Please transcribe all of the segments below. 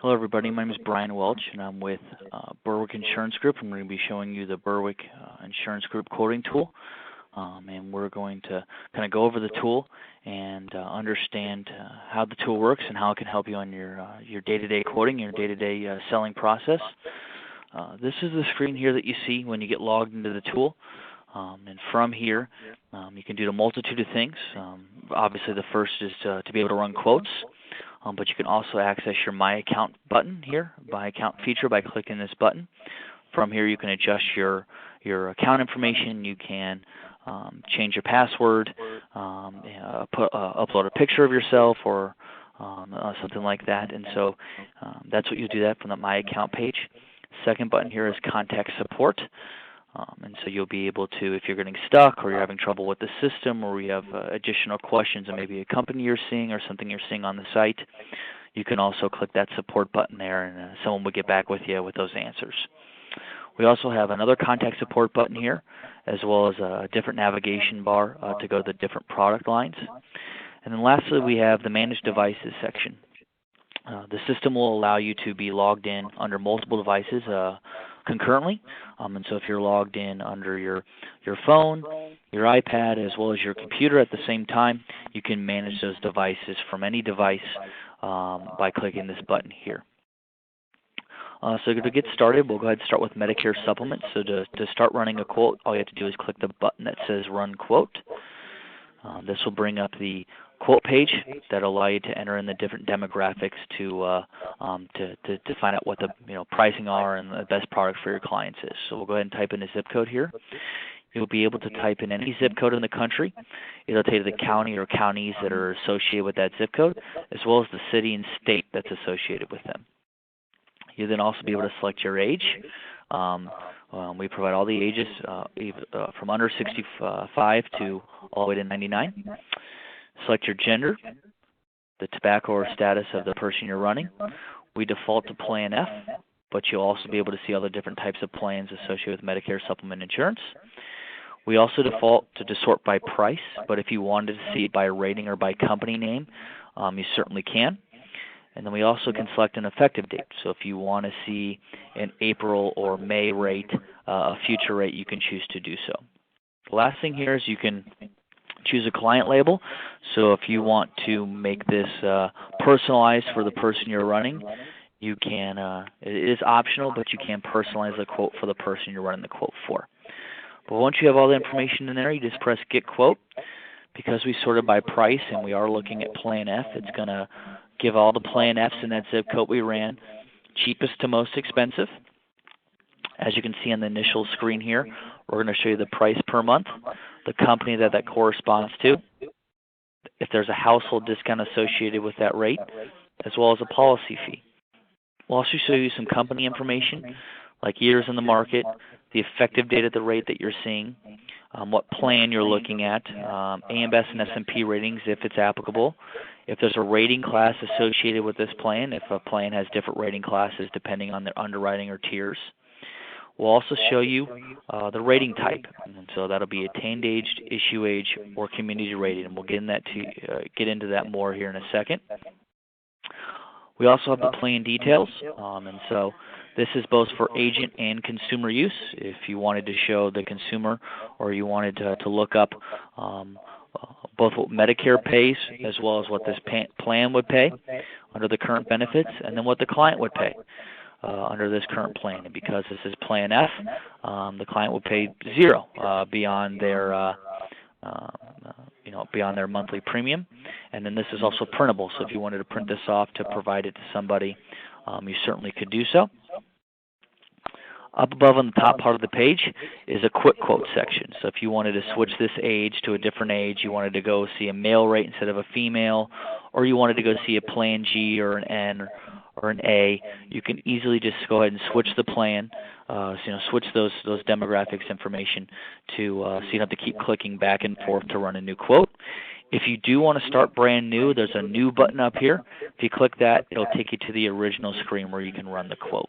Hello, everybody. My name is Brian Welch, and I'm with Berwick Insurance Group. I'm going to be showing you the Berwick Insurance Group quoting tool, and we're going to kind of go over the tool and understand how the tool works and how it can help you on your day-to-day quoting, your day-to-day selling process. This is the screen here that you see when you get logged into the tool. And from here, you can do a multitude of things. Obviously, the first is to be able to run quotes. But you can also access your My Account button here, My Account feature, by clicking this button. From here, you can adjust your account information. You can change your password, upload a picture of yourself, or something like that. And so that's what you do that from the My Account page. Second button here is Contact Support. And so you'll be able to, if you're getting stuck or you're having trouble with the system or you have additional questions on maybe a company you're seeing or something you're seeing on the site, you can also click that support button there and someone will get back with you with those answers. We also have another contact support button here, as well as a different navigation bar to go to the different product lines. And then lastly, we have the Manage Devices section. The system will allow you to be logged in under multiple devices concurrently. And so if you're logged in under your phone, your iPad, as well as your computer at the same time, you can manage those devices from any device by clicking this button here. So to get started, we'll go ahead and start with Medicare Supplement. So to start running a quote, all you have to do is click the button that says Run Quote. This will bring up the quote page that will allow you to enter in the different demographics to find out what the pricing are and the best product for your clients is. So we'll go ahead and type in a zip code here. You'll be able to type in any zip code in the country. It'll tell you the county or counties that are associated with that zip code, as well as the city and state that's associated with them. You'll then also be able to select your age. We provide all the ages from under 65 to all the way to 99. Select your gender, the tobacco or status of the person you're running. We default to Plan F, but you'll also be able to see all the different types of plans associated with Medicare supplement insurance. We also default to sort by price, but if you wanted to see it by rating or by company name, you certainly can. And then we also can select an effective date. So if you want to see an April or May rate, a future rate, you can choose to do so. The last thing here is you can choose a client label. So if you want to make this personalized for the person you're running, you can. It is optional, but you can personalize the quote for the person you're running the quote for. But once you have all the information in there, you just press Get Quote. Because we sorted by price and we are looking at Plan F, it's going to give all the Plan Fs in that zip code we ran, cheapest to most expensive. As you can see on the initial screen here, we're going to show you the price per month, the company that corresponds to, if there's a household discount associated with that rate, as well as a policy fee. We'll also show you some company information, like years in the market, the effective date at the rate that you're seeing, what plan you're looking at, AM Best and S&P ratings if it's applicable, if there's a rating class associated with this plan, if a plan has different rating classes depending on their underwriting or tiers. We'll also show you the rating type, and so that'll be attained age, issue age, or community rated, and we'll get into that more here in a second. We also have the plan details, and so this is both for agent and consumer use. If you wanted to show the consumer or you wanted to look up both what Medicare pays as well as what this plan would pay under the current benefits, and then what the client would pay under this current plan. And because this is Plan F, the client would pay zero beyond their beyond their monthly premium. And then this is also printable, so if you wanted to print this off to provide it to somebody, you certainly could do so. Up above on the top part of the page is a quick quote section. So if you wanted to switch this age to a different age, you wanted to go see a male rate instead of a female, or you wanted to go see a Plan G or an N or an A, you can easily just go ahead and switch the plan, switch those demographics information to so you don't have to keep clicking back and forth to run a new quote. If you do want to start brand new, there's a new button up here. If you click that, it'll take you to the original screen where you can run the quote.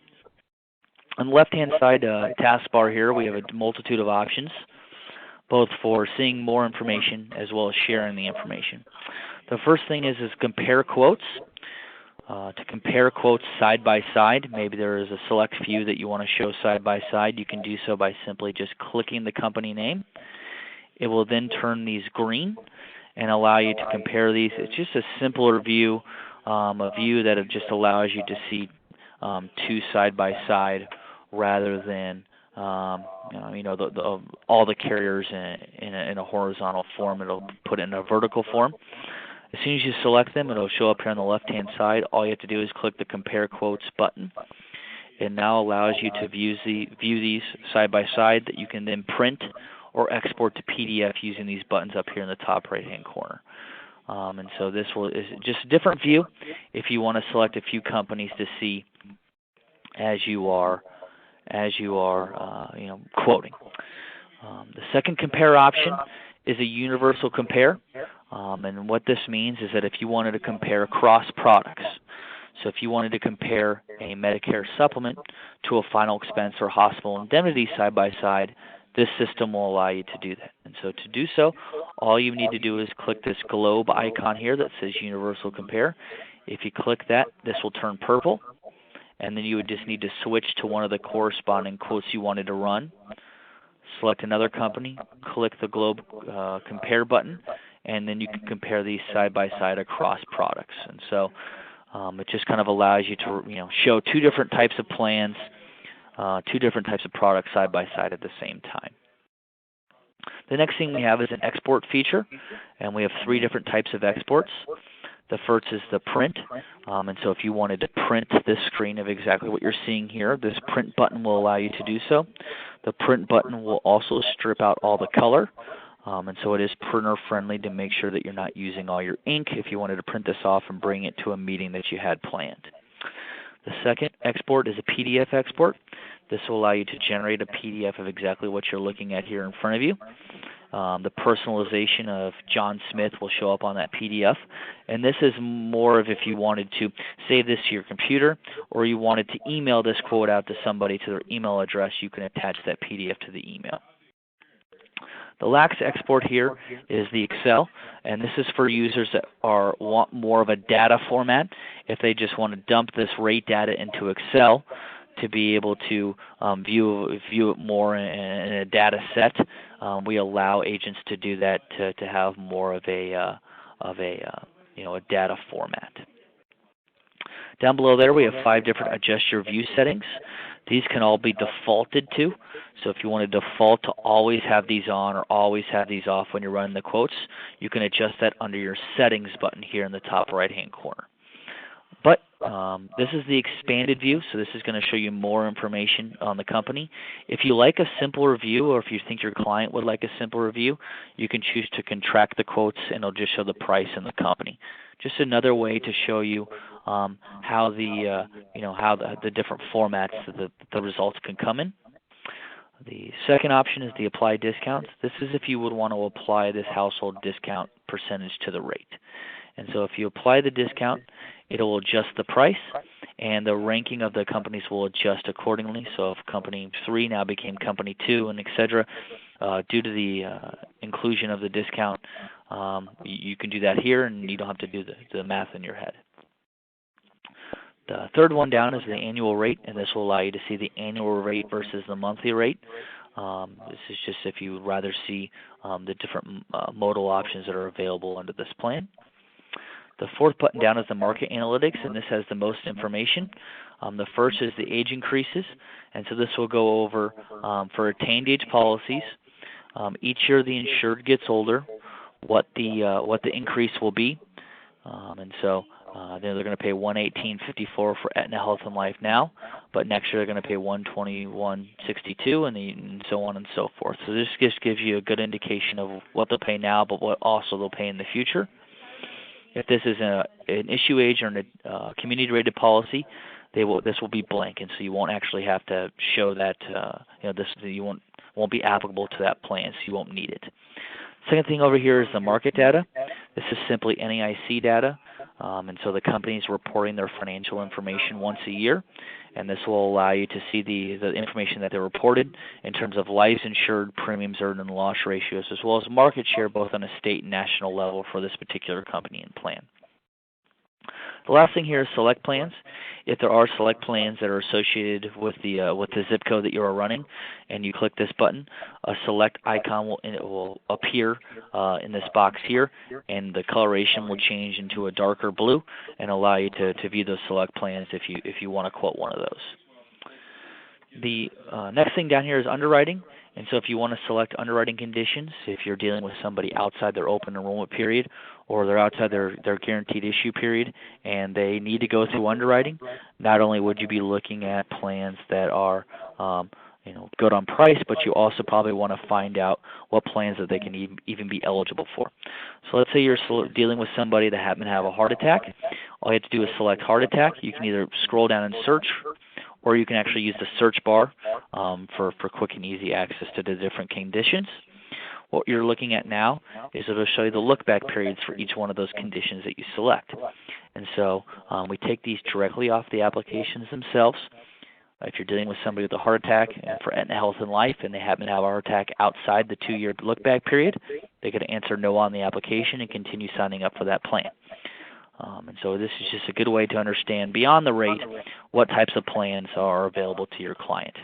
On the left-hand side taskbar here, we have a multitude of options, both for seeing more information as well as sharing the information. The first thing is compare quotes. to compare quotes side by side. Maybe there is a select few that you want to show side by side. You can do so by simply just clicking the company name. It will then turn these green and allow you to compare these. It's just a simpler view, a view that it just allows you to see two side by side rather than all the carriers in a horizontal form. It'll put it in a vertical form. As soon as you select them, it'll show up here on the left-hand side. All you have to do is click the Compare Quotes button. It now allows you to view these side by side that you can then print or export to PDF using these buttons up here in the top right-hand corner. And so this is just a different view if you want to select a few companies to see as you are quoting. The second compare option is a universal compare. And what this means is that if you wanted to compare cross products, so if you wanted to compare a Medicare supplement to a final expense or hospital indemnity side by side, this system will allow you to do that. And so to do so, all you need to do is click this globe icon here that says Universal Compare. If you click that, this will turn purple, and then you would just need to switch to one of the corresponding quotes you wanted to run. Select another company, click the globe compare button, and then you can compare these side by side across products. And so it just kind of allows you to show two different types of plans, two different types of products side by side at the same time. The next thing we have is an export feature, and we have three different types of exports. The first is the print, and so if you wanted to print this screen of exactly what you're seeing here, this print button will allow you to do so. The print button will also strip out all the color, and so it is printer friendly to make sure that you're not using all your ink if you wanted to print this off and bring it to a meeting that you had planned. The second export is a PDF export. This will allow you to generate a PDF of exactly what you're looking at here in front of you. The personalization of John Smith will show up on that PDF. And this is more of if you wanted to save this to your computer or you wanted to email this quote out to somebody to their email address, you can attach that PDF to the email. The last export here is the Excel, and this is for users that want more of a data format. If they just want to dump this rate data into Excel to be able to view it more in a data set, we allow agents to do that to have more of a data format. Down below there, we have 5 different adjust your view settings. These can all be defaulted to. So if you want to default to always have these on or always have these off when you're running the quotes, you can adjust that under your settings button here in the top right-hand corner. But this is the expanded view, so this is going to show you more information on the company. If you like a simpler view, or if you think your client would like a simpler view, you can choose to contract the quotes, and it'll just show the price and the company. Just another way to show you how the different formats the results can come in. The second option is the apply discounts. This is if you would want to apply this household discount percentage to the rate. And so if you apply the discount, it will adjust the price, and the ranking of the companies will adjust accordingly. So if company 3 now became company 2, and et cetera, due to the inclusion of the discount, you can do that here, and you don't have to do the math in your head. The third one down is the annual rate, and this will allow you to see the annual rate versus the monthly rate. This is just if you would rather see the different modal options that are available under this plan. The fourth button down is the market analytics, and this has the most information. The first is the age increases, and so this will go over for attained age policies. Each year the insured gets older, what the increase will be, and so they're going to pay $118.54 for Aetna Health and Life now, but next year they're going to pay $121.62, and so on and so forth. So this just gives you a good indication of what they'll pay now, but what also they'll pay in the future. If this is an issue age or a community-rated policy, this will be blank, and so you won't actually have to show that. This won't be applicable to that plan, so you won't need it. Second thing over here is the market data. This is simply NAIC data, and so the company is reporting their financial information once a year, and this will allow you to see the information that they reported in terms of lives insured, premiums earned, and loss ratios, as well as market share both on a state and national level for this particular company and plan. The last thing here is select plans. If there are select plans that are associated with the zip code that you are running, and you click this button, a select icon will appear in this box here, and the coloration will change into a darker blue and allow you to view those select plans if you want to quote one of those. The next thing down here is underwriting. And so if you want to select underwriting conditions, if you're dealing with somebody outside their open enrollment period or they're outside their guaranteed issue period and they need to go through underwriting, not only would you be looking at plans that are good on price, but you also probably want to find out what plans that they can even be eligible for. So let's say you're dealing with somebody that happened to have a heart attack. All you have to do is select heart attack. You can either scroll down and search, or you can actually use the search bar for quick and easy access to the different conditions. What you're looking at now is it'll show you the look-back periods for each one of those conditions that you select. And so we take these directly off the applications themselves. If you're dealing with somebody with a heart attack and for Aetna Health and Life and they happen to have a heart attack outside the 2-year look-back period, they could answer no on the application and continue signing up for that plan. And so this is just a good way to understand beyond the rate what types of plans are available to your client.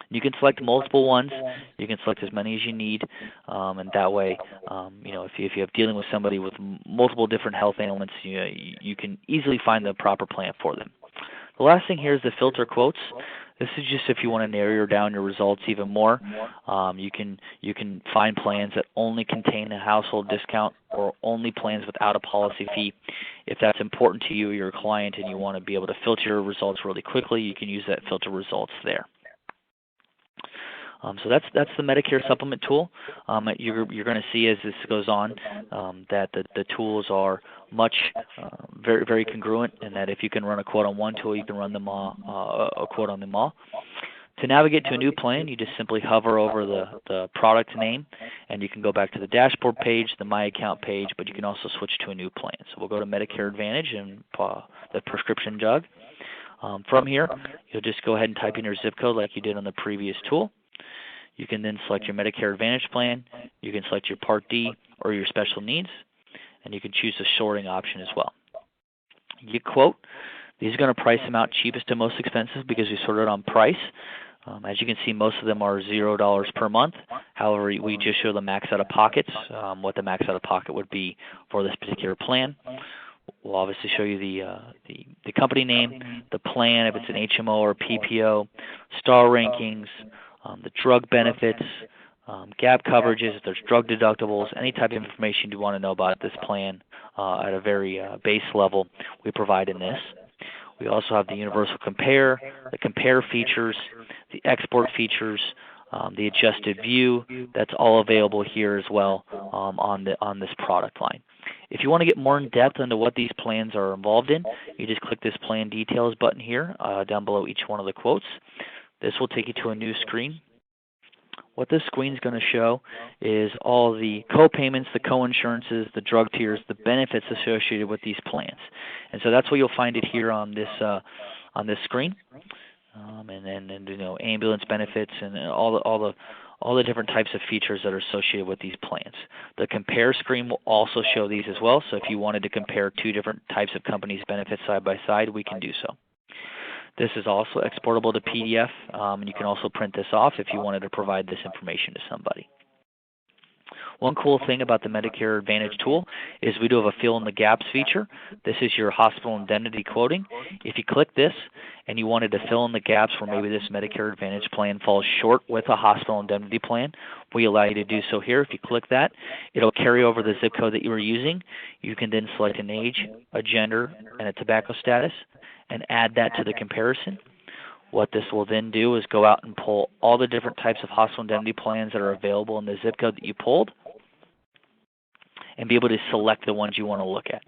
You can select multiple ones. You can select as many as you need, and that way, if you're dealing with somebody with multiple different health ailments, you can easily find the proper plan for them. The last thing here is the filter quotes. This is just if you want to narrow down your results even more. You can find plans that only contain a household discount or only plans without a policy fee. If that's important to you or your client and you want to be able to filter your results really quickly, you can use that filter results there. So that's the Medicare supplement tool. You're going to see as this goes on that the tools are very, very congruent, and that if you can run a quote on one tool, you can run them all, a quote on them all. To navigate to a new plan, you just simply hover over the product name, and you can go back to the dashboard page, the My Account page, but you can also switch to a new plan. So we'll go to Medicare Advantage and the prescription drug. From here, you'll just go ahead and type in your zip code like you did on the previous tool. You can then select your Medicare Advantage plan. You can select your Part D or your special needs, and you can choose the sorting option as well. You quote. These are going to price them out cheapest to most expensive because we sorted on price. As you can see, most of them are $0 per month. However, we just show the max out-of-pockets, what the max out-of-pocket would be for this particular plan. We'll obviously show you the company name, the plan, if it's an HMO or PPO, star rankings, the drug benefits, gap coverages, if there's drug deductibles, any type of information you want to know about this plan at a very base level, we provide in this. We also have the universal compare, the compare features, the export features, the adjusted view. That's all available here as well on this product line. If you want to get more in depth into what these plans are involved in, you just click this plan details button here down below each one of the quotes. This will take you to a new screen. What this screen is going to show is all the co-payments, the co-insurances, the drug tiers, the benefits associated with these plans. And so that's what you'll find it here on this screen. And ambulance benefits and all the different types of features that are associated with these plans. The compare screen will also show these as well. So if you wanted to compare two different types of companies' benefits side by side, we can do so. This is also exportable to PDF, and you can also print this off if you wanted to provide this information to somebody. One cool thing about the Medicare Advantage tool is we do have a fill in the gaps feature. This is your hospital indemnity quoting. If you click this and you wanted to fill in the gaps where maybe this Medicare Advantage plan falls short with a hospital indemnity plan, we allow you to do so here. If you click that, it'll carry over the zip code that you were using. You can then select an age, a gender, and a tobacco status, and add that to the comparison. What this will then do is go out and pull all the different types of hospital indemnity plans that are available in the zip code that you pulled and be able to select the ones you want to look at.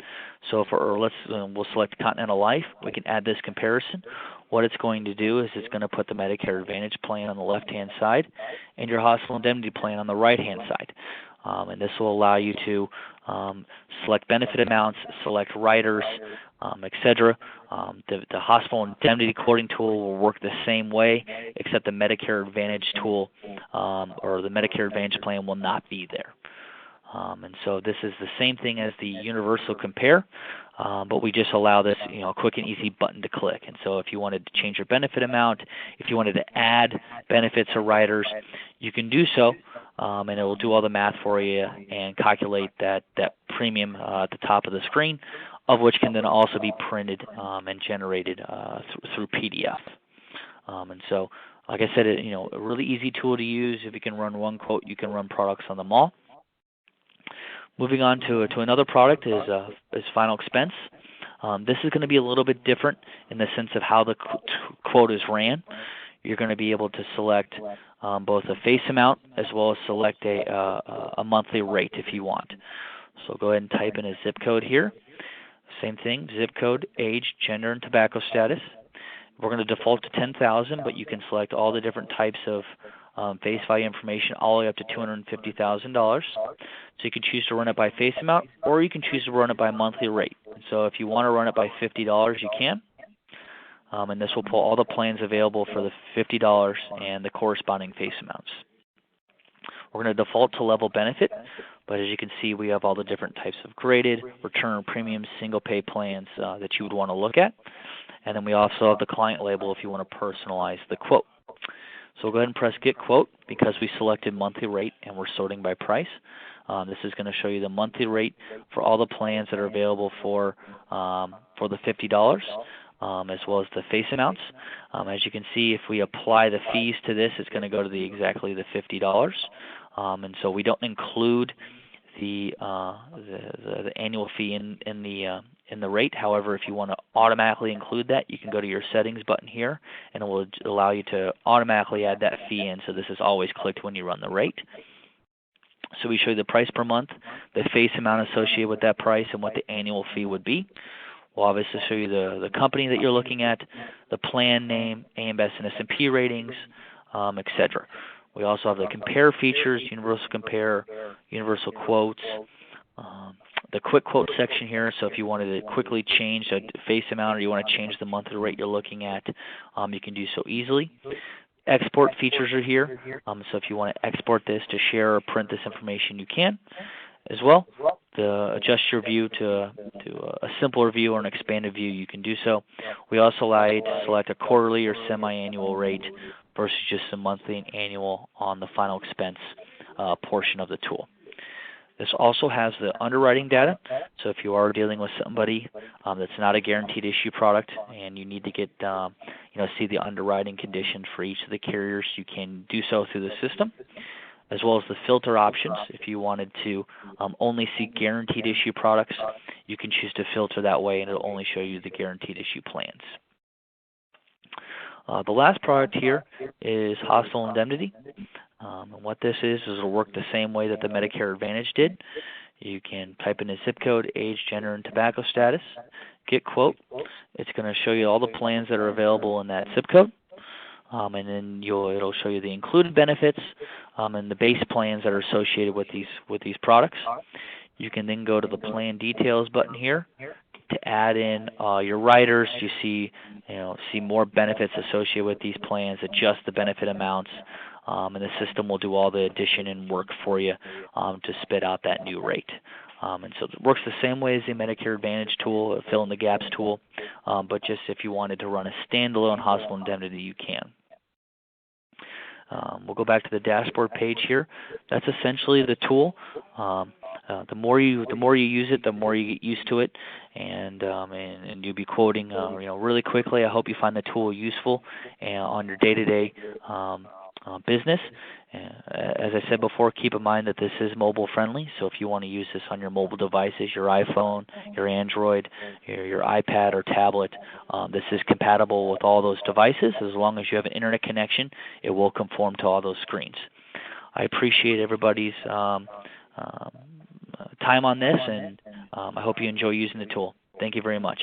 So we'll select Continental Life. We can add this comparison. What it's going to do is it's going to put the Medicare Advantage plan on the left-hand side and your hospital indemnity plan on the right-hand side. And this will allow you to select benefit amounts, select riders, etc. The hospital indemnity quoting tool will work the same way, except the Medicare Advantage tool or the Medicare Advantage plan will not be there. And so this is the same thing as the universal compare, but we just allow this, a quick and easy button to click. And so if you wanted to change your benefit amount, if you wanted to add benefits or riders, you can do so, and it will do all the math for you and calculate that premium at the top of the screen, of which can then also be printed and generated through PDF. And so, like I said, a really easy tool to use. If you can run one quote, you can run products on them all. Moving on to another product is Final Expense. This is going to be a little bit different in the sense of how the quote is ran. You're going to be able to select both a face amount as well as select a monthly rate if you want. So go ahead and type in a zip code here. Same thing, zip code, age, gender, and tobacco status. We're going to default to 10,000, but you can select all the different types of face value information all the way up to $250,000. So you can choose to run it by face amount, or you can choose to run it by monthly rate. So if you want to run it by $50, you can. And this will pull all the plans available for the $50 and the corresponding face amounts. We're going to default to level benefit, but as you can see, we have all the different types of graded, return premiums, single pay plans that you would want to look at. And then we also have the client label if you want to personalize the quote. So we'll go ahead and press Get Quote because we selected monthly rate and we're sorting by price. This is going to show you the monthly rate for all the plans that are available for the $50, as well as the face amounts. As you can see, if we apply the fees to this, it's going to go to exactly the $50. And so we don't include the annual fee in the rate. However, if you want to automatically include that, you can go to your settings button here, and it will allow you to automatically add that fee in. So this is always clicked when you run the rate. So we show you the price per month, the face amount associated with that price, and what the annual fee would be. We'll obviously show you the company that you're looking at, the plan name, AM Best and S&P ratings, etc. We also have the compare features, universal compare, universal quotes, the quick quote section here. So if you wanted to quickly change the face amount or you want to change the monthly rate you're looking at, you can do so easily. Export features are here. So if you want to export this to share or print this information, you can as well. To adjust your view to a simpler view or an expanded view, you can do so. We also allow you to select a quarterly or semi-annual rate versus just a monthly and annual on the final expense portion of the tool. This also has the underwriting data, so if you are dealing with somebody that's not a guaranteed issue product and you need to get see the underwriting conditions for each of the carriers, you can do so through the system, as well as the filter options. If you wanted to only see guaranteed issue products, you can choose to filter that way, and it'll only show you the guaranteed issue plans. The last product here is hospital indemnity. And what this is it'll work the same way that the Medicare Advantage did. You can type in a zip code, age, gender, and tobacco status, get quote. It's going to show you all the plans that are available in that zip code. And then it'll show you the included benefits and the base plans that are associated with these products. You can then go to the plan details button here to add in your riders. You see more benefits associated with these plans, adjust the benefit amounts, and the system will do all the addition and work for you to spit out that new rate. And so it works the same way as the Medicare Advantage tool, fill in the gaps tool, but just if you wanted to run a standalone hospital indemnity, you can. We'll go back to the dashboard page here. That's essentially the tool. The more you use it, the more you get used to it, and you'll be quoting really quickly. I hope you find the tool useful on your day-to-day business. As I said before, keep in mind that this is mobile friendly, so if you want to use this on your mobile devices, your iPhone, your Android, your iPad or tablet, this is compatible with all those devices. As long as you have an internet connection, it will conform to all those screens. I appreciate everybody's time on this, and I hope you enjoy using the tool. Thank you very much.